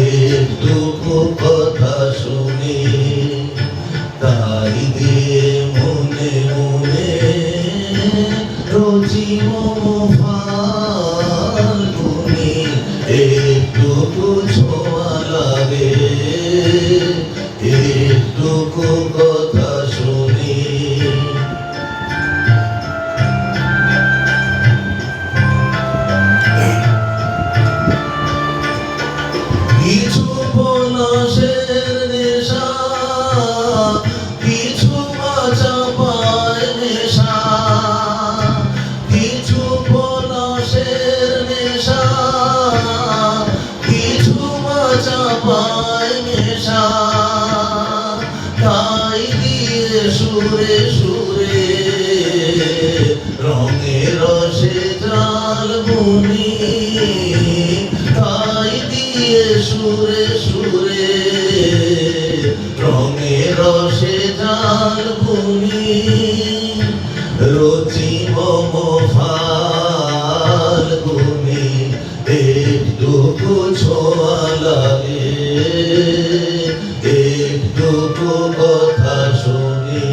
একটুকু কথা শুনি তাই দিয়ে মনে মনে রোজি মম ফাল্গুনি একটুকু ছোঁয়া লাগে একটুকু কথা শুনি কিছু পলাশের নেশা কিছু বাঁচা পায় নেশা কিছু পলাশের নেশা কিছু বাঁচা পায় নেশা তাই দিয়ে সুরে সুরে রঙে রসে জাল বুনি তাই দিয়ে সুরে সুরে রঙে রসে জাল বুনি রোজি মম ফাল্গুনি একটুকু ছোঁয়া লাগে একটুকু কথা শুনি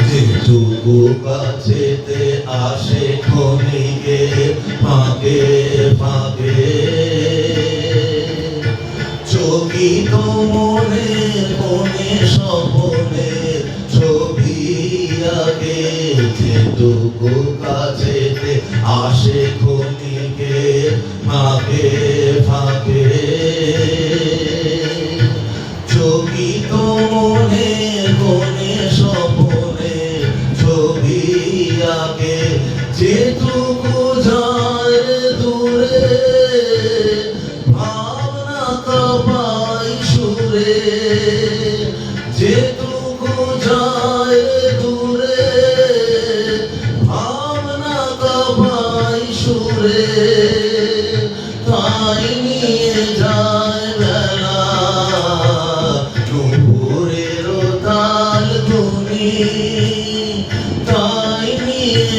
যেটুকু কাছেতে আসে ক্ষণিকে ফাঁকে ফাঁকে চকিত মনে কোণে স্বপনে ছবি আগে যেটুকু কাছেতে আসে ক্ষণিকে ফাঁকে ফাঁকে চকিত মনে কোণে স্বপনে ছবি আগে যেটুকু যায় দূরে ভাবনা কাঁপাই সুরে যেটুকু যায় দূরে ভাবনা কাঁপাই সুরে তাই নিয়ে যায় বেলা দুপুরের তাল ধুনি তাই নিয়ে